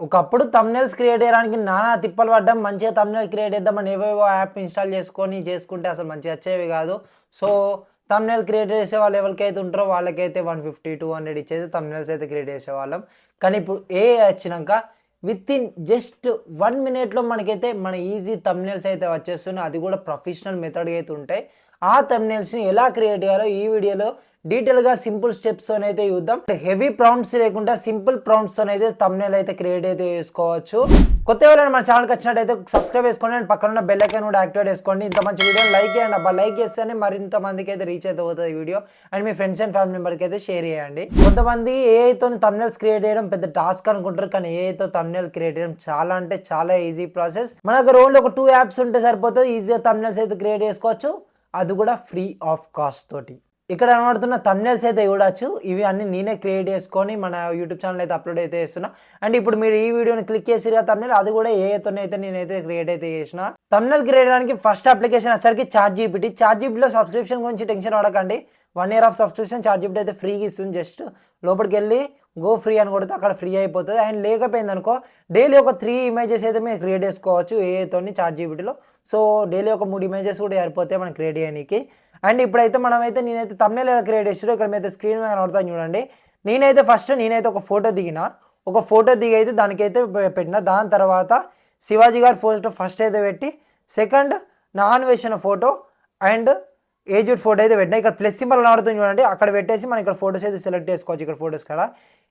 ఒకప్పుడు thumbnails create చేయడానికి నానా తిప్పలు పడ్డాం. మంచిగా థంబ్‌నెయిల్ క్రియేట్ చేద్దామని ఏవేవో యాప్ ఇన్‌స్టాల్ చేసుకుంటే అసలు మంచిగా వచ్చేవి కాదు. సో, థంబ్‌నెయిల్ క్రియేట్ చేసేవాళ్ళు ఎవరికైతే ఉంటారో వాళ్ళకైతే 150, 200 ఇచ్చేది థంబ్‌నెయిల్స్ అయితే క్రియేట్ చేసేవాళ్ళం. కానీ ఇప్పుడు ఏఐ వచ్చినంక వితిన్ జస్ట్ 1 మినిట్‌లో మనకైతే మన ఈజీ థంబ్‌నెయిల్స్ అయితే వచ్చేస్తున్నాయి. అది కూడా ప్రొఫెషనల్ మెథడ్‌గా అయితే ఉంటాయి. ఆ థంబ్‌నెయిల్స్‌ని ఎలా క్రియేట్ చేయాలో ఈ వీడియోలో డీటెయిల్‌గా సింపుల్ స్టెప్స్‌తోనైతే చూద్దాం. హెవీ ప్రాంప్ట్స్ లేకుండా సింపుల్ ప్రాంప్ట్స్‌తోనైతే థంబ్‌నెయిల్ అయితే క్రియేట్ అయితే చేసుకోవచ్చు. కొత్తగా ఎవరైనా మన ఛానెల్‌కి వచ్చినట్టయితే సబ్స్క్రైబ్ చేసుకోండి అండ్ పక్కన ఉన్న బెల్ ఐకాన్ కూడా యాక్టివేట్ చేసుకోండి. ఇంత మంచి వీడియోని లైక్ చేయండి అబ్బా. లైక్ చేస్తేనే మరింత మందికి అయితే రీచ్ అయితే అవుతుంది ఈ వీడియో. అండ్ మీ ఫ్రెండ్స్ అండ్ ఫ్యామిలీ మెంబర్‌కి అయితే షేర్ చేయండి. కొంతమంది ఏఐతోని థంబ్‌నెయిల్స్ క్రియేట్ చేయడం పెద్ద టాస్క్ అనుకుంటారు. కానీ ఏఐతో థంబ్‌నెయిల్ క్రియేట్ చేయడం చాలా అంటే చాలా ఈజీ ప్రాసెస్. మన దగ్గర ఓన్లీ ఒక 2 యాప్స్ ఉంటే సరిపోతుంది. ఈజీగా థంబ్‌నెయిల్స్ అయితే క్రియేట్ చేసుకోవచ్చు. అది కూడా ఫ్రీ ఆఫ్ కాస్ట్ తోటి. ఇక్కడ కనబడుతున్న థంబ్‌నెయిల్స్ అయితే చూడొచ్చు. ఇవి అన్నీ నేనే క్రియేట్ చేసుకొని మన యూట్యూబ్ ఛానల్ అయితే అప్‌లోడ్ అయితే చేస్తున్నా. అండ్ ఇప్పుడు మీరు ఈ వీడియోని క్లిక్ చేసిర్రు కదా థంబ్‌నెయిల్, అది కూడా ఏఐతోనైతే నేనైతే క్రియేట్ అయితే చేసిన. థంబ్‌నెయిల్ క్రియేట్ చేయడానికి ఫస్ట్ అప్లికేషన్ వచ్చేసరికి చాట్‌జీపీటీ. చాట్‌జీపీటీలో సబ్స్క్రిప్షన్ గురించి టెన్షన్ పడకండి. 1 ఇయర్ ఆఫ్ సబ్స్క్రిప్షన్ చాట్‌జీపీటీ అయితే ఫ్రీగా ఇస్తుంది. జస్ట్ లోపలికెళ్ళి గో ఫ్రీ అని కొడితే అక్కడ ఫ్రీ అయిపోతుంది. అండ్ లేకపోయిందనుకో డైలీ ఒక 3 ఇమేజెస్ అయితే మీరు క్రియేట్ చేసుకోవచ్చు ఏఐతోని చాట్‌జీపీటీలో. సో డైలీ ఒక 3 ఇమేజెస్ కూడా సరిపోతాయి మనం క్రియేట్ చేయనీకి. అండ్ ఇప్పుడైతే నేనైతే థంబ్‌నెయిల్ ఎలా క్రియేట్ చేసిర్రో ఇక్కడ మీరైతే స్క్రీన్ మీద కనబడుతుంది చూడండి. నేనైతే ఒక ఫోటో దిగిన. ఒక ఫోటో దిగి అయితే దానికైతే పెట్టిన. దాని తర్వాత శివాజీ గారి ఫోటో ఫస్ట్ అయితే పెట్టి, సెకండ్ నా అన్వేషణ ఫోటో అండ్ ఏజ్డ్ ఫోటో అయితే పెట్టిన. ఇక్కడ ప్లస్ సింబల్ కనబడుతుంది చూడండి. అక్కడ పెట్టేసి మనం ఇక్కడ ఫోటోస్ అయితే సెలెక్ట్ చేసుకోవచ్చు. ఇక్కడ ఫోటోస్ కాడ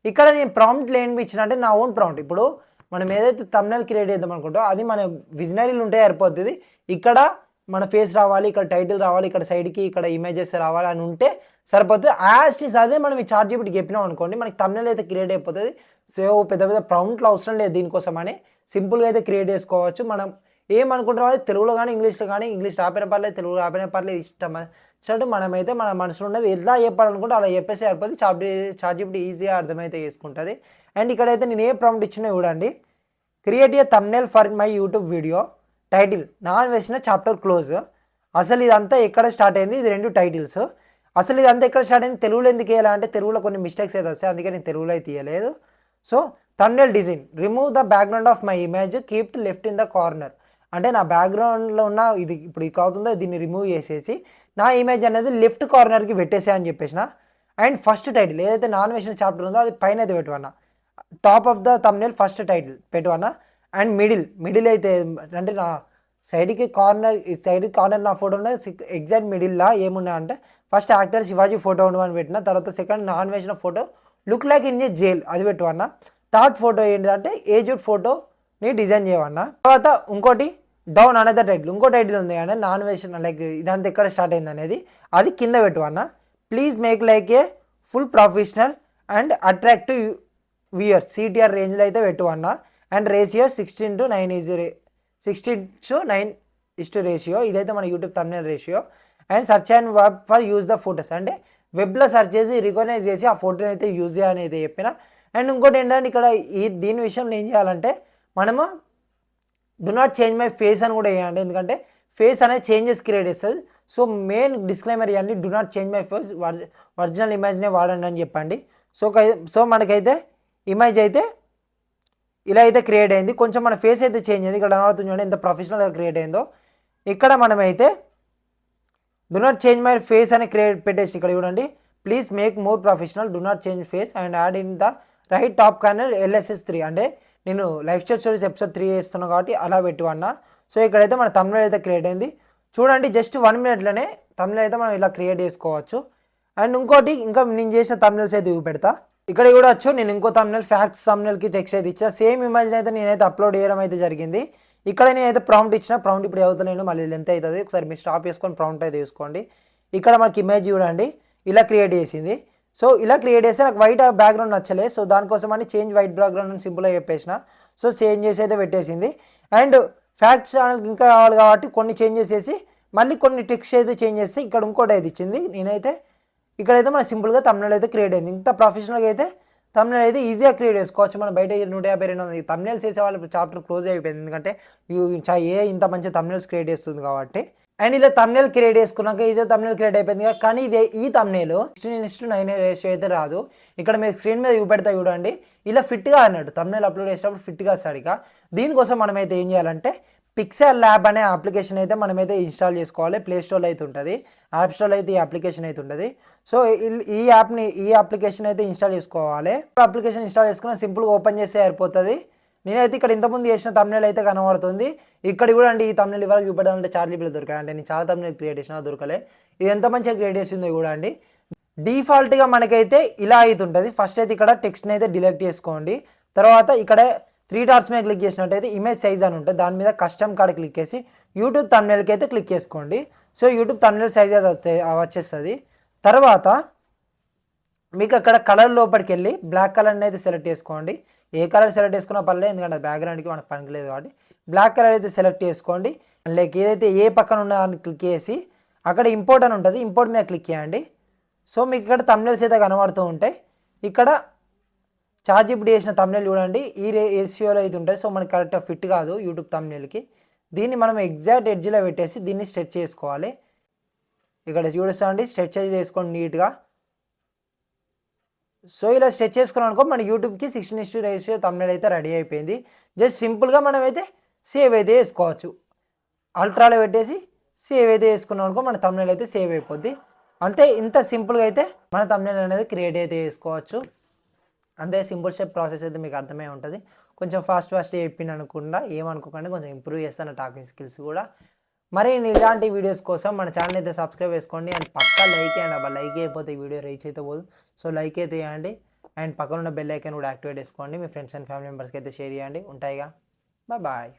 ఇక్కడ నేను ప్రాంప్ట్లు ఏమి ఇచ్చిన అంటే నా ఓన్ ప్రాంప్ట్. ఇప్పుడు మనం ఏదైతే థంబ్‌నెయిల్ క్రియేట్ చేద్దాం అనుకుంటో అది మన విజనరీలు ఉంటే సరిపోతుంది. ఇక్కడ మన ఫేస్ రావాలి, ఇక్కడ టైటిల్ రావాలి, ఇక్కడ సైడ్‌కి ఇక్కడ ఇమేజెస్ రావాలి అని ఉంటే సరిపోతుంది. యాజ్ ఇట్ ఈజ్ అదే మనం ఈ చాట్‌జీపీటీకి చెప్పినాం అనుకోండి, మనకి థంబ్‌నెయిల్ అయితే క్రియేట్ అయిపోతుంది. సో పెద్ద పెద్ద ప్రాంప్ట్లు అవసరం లేదు దీనికోసమని. సింపుల్‌గా అయితే క్రియేట్ చేసుకోవచ్చు. మనం ఏమనుకుంటామో అది తెలుగులో కానీ ఇంగ్లీష్లో కానీ, ఇంగ్లీష్ రాకపోయినా పర్లేదు, తెలుగు రాకపోయినా పర్లేదు, ఇష్టం వచ్చినట్టు మనమైతే మన మనసులో ఉన్నది ఎలా చెప్పాలనుకుంటే అలా చెప్పేస్తే సరిపోతుంది. చాట్‌జీపీటీ ఈజీగా అర్థమైతే చేసుకుంటుంది. అండ్ ఇక్కడైతే నేను ఏ ప్రాంప్ట్ ఇచ్చినా చూడండి. Create a thumbnail for my YouTube video, title నా అన్వేషణ చాప్టర్ క్లోజ్. అసలు ఇదంతా ఎక్కడ స్టార్ట్ అయింది? ఇది 2 టైటిల్స్. అసలు ఇదంతా ఎక్కడ స్టార్ట్ అయింది? తెలుగులో ఎందుకు వేయాలి అంటే తెలుగులో కొన్ని మిస్టేక్స్ అయితే వస్తాయి, అందుకే నేను తెలుగులో అయితే తీయలేదు. So thumbnail design, remove the background of my image, keep left in the corner. అంటే నా బ్యాక్గ్రౌండ్లో ఉన్న ఇది ఇప్పుడు ఇది అవుతుందో దీన్ని రిమూవ్ చేసేసి నా ఇమేజ్ అనేది లెఫ్ట్ కార్నర్కి పెట్టేసే అని చెప్పేసిన. అండ్ ఫస్ట్ టైటిల్ ఏదైతే నా అన్వేషణ చాప్టర్ ఉందో అది పైన అయితే పెట్టువన్నా. Top of the thumbnail first title పెట్టువన్నా. అండ్ మిడిల్ అయితే అంటే నా సైడ్కి కార్నర్ నా ఫోటో ఉన్నది. ఎగ్జాక్ట్ మిడిల్లా ఏమున్నా అంటే ఫస్ట్ యాక్టర్ శివాజీ ఫోటో ఉండమని పెట్టిన. తర్వాత సెకండ్ నా అన్వేషణ photo look like in a jail అది పెట్టువన్నా. థర్డ్ ఫోటో ఏంటంటే ఏజ్డ్ ఫోటోని డిజైన్ చేయవన్నా. తర్వాత ఇంకోటి డౌన్ అనదర్ టైటిల్, ఇంకో టైటిల్ ఉంది కానీ నా అన్వేషణ లైక్ ఇదంతా ఎక్కడ స్టార్ట్ అయింది అనేది అది కింద పెట్టువన్నా. Please make like a full professional and attractive viewers, CTR రేంజ్లో అయితే పెట్టువన్నా. అండ్ రేషియో 16:9 రేషియో, ఇదైతే మన YouTube thumbnail ratio. And search and web for use the photos, అంటే వెబ్లో సెర్చ్ చేసి రికగ్నైజ్ చేసి ఆ ఫోటోని అయితే యూజ్ చేయాలని అయితే చెప్పిన. అండ్ ఇంకోటి ఏంటంటే ఇక్కడ దీని విషయంలో ఏం చేయాలంటే మనము do not change my face అని కూడా వేయండి, ఎందుకంటే ఫేస్ అనేది చేంజెస్ క్రియేట్ చేస్తుంది. సో మెయిన్ డిస్క్లైమర్ ఇవ్వండి, do not change my face, original ఇమేజ్నే వాడండి అని చెప్పండి. సో మనకైతే ఇమేజ్ అయితే ఇలా అయితే క్రియేట్ అయింది. కొంచెం మన ఫేస్ అయితే చేంజ్ అయింది. ఇక్కడ కనబడుతుంది చూడండి ఎంత ప్రొఫెషనల్గా క్రియేట్ అయిందో. ఇక్కడ మనమైతే do not change my face అని పెట్టేసి ఇక్కడ చూడండి. Please make more professional, do not change face and add in the right top corner LSS3, అంటే నేను లైఫ్ స్టైల్ స్టోరీస్ ఎపిసోడ్ 3 చేస్తున్నాను కాబట్టి అలా పెట్టువన్నా. సో ఇక్కడైతే మన థంబ్‌నెయిల్ అయితే క్రియేట్ అయింది చూడండి. జస్ట్ 1 మినిట్లోనే థంబ్‌నెయిల్ అయితే మనం ఇలా క్రియేట్ చేసుకోవచ్చు. అండ్ ఇంకోటి ఇంకా నేను చేసిన థంబ్‌నెయిల్స్ అయితే పెడతా. ఇక్కడ కూడా వచ్చు నేను ఇంకో థంబ్‌నెయిల్ ఫ్యాక్ట్స్ థంబ్‌నెయిల్కి టెక్స్ట్ అయితే ఇచ్చా. సేమ్ ఇమేజ్ అయితే నేనైతే అప్లోడ్ చేయడం అయితే జరిగింది. ఇక్కడ నేనైతే ప్రాంప్ట్ ఇచ్చిన. ప్రాంప్ట్ ఇప్పుడు అవుతలేను, మళ్ళీ లెంత్ అవుతుంది. ఒకసారి మీరు స్టాప్ చేసుకొని ప్రాంప్ట్ అయితే తీసుకోండి. ఇక్కడ మనకి ఇమేజ్ చూడండి ఇలా క్రియేట్ చేసింది. సో ఇలా క్రియేట్ చేస్తే నాకు వైట్ బ్యాక్గ్రౌండ్ నచ్చలేదు. సో దానికోసం అని చేంజ్ వైట్ బ్యాక్గ్రౌండ్ అని సింపుల్గా చెప్పేసిన. సో చేంజ్ చేసి అయితే పెట్టేసింది. అండ్ ఫ్యాక్ట్స్ ఛానల్కి ఇంకా కావాలి కాబట్టి కొన్ని చేంజెస్ చేసి మళ్ళీ కొన్ని టెక్స్ట్ అయితే చేంజ్ చేసి ఇక్కడ ఇంకోటి అయితే ఇచ్చింది. నేనైతే ఇక్కడైతే మన సింపుల్గా థంబ్‌నెయిల్ అయితే క్రియేట్ అయింది. ఇంత ప్రొఫెషనల్గా అయితే థంబ్‌నెయిల్ అయితే ఈజీగా క్రియేట్ చేసుకోవచ్చు. మనం బయట 150-200 థంబ్‌నెయిల్స్ చేసే వాళ్ళు చాప్టర్ క్లోజ్ అయిపోయింది, ఎందుకంటే ఇంత మంచి థంబ్‌నెయిల్స్ క్రియేట్ చేస్తుంది కాబట్టి. అండ్ ఇలా తమ్నేల్ క్రియేట్ చేసుకున్నాక ఈజీ తమ్నేల్ క్రియేట్ అయిపోయింది కదా. కానీ ఈ తమ్నేల్ 16:9 రేషియో అయితే రాదు. ఇక్కడ మీరు స్క్రీన్ మీద చూపెడతా చూడండి, ఇలా ఫిట్గా అన్నట్టు తమ్నేల్ అప్లోడ్ చేసినప్పుడు ఫిట్గా వస్తాడు. ఇక దీనికోసం మనమైతే ఏం చేయాలంటే పిక్సెల్ ల్యాబ్ అనే అప్లికేషన్ అయితే మనమైతే ఇన్స్టాల్ చేసుకోవాలి. ప్లే స్టోర్లో అయితే ఉంటుంది, యాప్ స్టోర్లో అయితే ఈ అప్లికేషన్ అయితే ఉంటుంది. సో ఈ అప్లికేషన్ అయితే ఇన్స్టాల్ చేసుకోవాలి. అప్లికేషన్ ఇన్స్టాల్ చేసుకుని సింపుల్గా ఓపెన్ చేస్తే సరిపోతుంది. నేనైతే ఇక్కడ ఇంతకుముందు చేసిన తమ్నేల్ అయితే కనబడుతుంది. ఇక్కడ కూడా అండి ఈ తమ్నేల్ ఇవరకు చూపెట్టాలంటే చార్జీబీలో దొరికాయి. అంటే నేను చాలా తమ్నేల్ క్రియేట్ చేసినా దొరకలే. ఇది ఎంత మంచిగా క్రియేట్ చేసిందో కూడా అండి. డిఫాల్ట్గా మనకైతే ఇలా అవుతుంటుంది. ఫస్ట్ అయితే ఇక్కడ టెక్స్ట్ని అయితే డిలీట్ చేసుకోండి. తర్వాత ఇక్కడ 3 డాట్స్ మీద క్లిక్ చేసినట్టయితే ఇమేజ్ సైజ్ అని ఉంటుంది, దాని మీద కస్టమ్ కార్డ్ క్లిక్ చేసి యూట్యూబ్ తమ్నేల్కి అయితే క్లిక్ చేసుకోండి. సో యూట్యూబ్ తమ్నేల్ సైజ్ అయితే వచ్చేస్తుంది. తర్వాత మీకు అక్కడ కలర్ లోపలికి వెళ్ళి బ్లాక్ కలర్ని అయితే సెలెక్ట్ చేసుకోండి. ఏ కలర్ సెలెక్ట్ చేసుకున్నా పర్లేదు, ఎందుకంటే బ్యాక్గ్రౌండ్కి మనకు పనికిలేదు కాబట్టి బ్లాక్ కలర్ అయితే సెలెక్ట్ చేసుకోండి. లైక్ ఏదైతే ఏ పక్కన ఉన్న దాన్ని క్లిక్ చేసి అక్కడ ఇంపోర్ట్ అని ఉంటుంది, ఇంపోర్ట్ మీద క్లిక్ చేయండి. సో మీకు ఇక్కడ తమ్నేల్స్ అయితే కనబడుతూ ఉంటాయి. ఇక్కడ చార్జీపీటీ చేసిన తమ్నేల్ చూడండి, ఈ రేషియోలో అయితే ఉంటుంది. సో మనకి కరెక్ట్గా ఫిట్ కాదు యూట్యూబ్ తమ్నేల్కి. దీన్ని మనం ఎగ్జాక్ట్ ఎడ్జ్లో పెట్టేసి దీన్ని స్ట్రెచ్ చేసుకోవాలి. ఇక్కడ చూడండి, స్ట్రెచ్ అయితే చేసుకోండి నీట్గా. సో ఇలా స్ట్రెచ్ చేసుకున్నాం అనుకో మన యూట్యూబ్కి 16:9 రేషియో తమ్నేల్ అయితే రెడీ అయిపోయింది. జస్ట్ సింపుల్గా మనం అయితే సేవ్ అయితే వేసుకోవచ్చు. అల్ట్రాలో పెట్టేసి సేవ్ అయితే వేసుకున్నాం అనుకో మన తమ్నేల్ అయితే సేవ్ అయిపోద్ది. అంతే, ఇంత సింపుల్గా అయితే మన తమ్నేల్ అనేది క్రియేట్ అయితే చేసుకోవచ్చు. అంతే సింపుల్ స్టెప్ ప్రాసెస్ అయితే మీకు అర్థమై ఉంటుంది. కొంచెం ఫాస్ట్ చెప్పిన అనుకుండా ఏమనుకోకండి, కొంచెం ఇంప్రూవ్ చేస్తాను టాకింగ్ స్కిల్స్ కూడా. మరి ఇలాంటి వీడియోస్ కోసం మన ఛానల్ అయితే సబ్స్క్రైబ్ చేసుకోండి. అండ్ పక్కా లైక్ చేయండి. అబ్బా లైక్ అయిపోతే ఈ వీడియో రీచ్ అయితే పోదు. సో లైక్ అయితే చేయండి. అండ్ పక్కన ఉన్న బెల్ ఐకాన్ కూడా యాక్టివేట్ చేసుకోండి. మీ ఫ్రెండ్స్ అండ్ ఫ్యామిలీ మెంబర్స్కి అయితే షేర్ చేయండి. ఉంటాయిగా, బాయ్.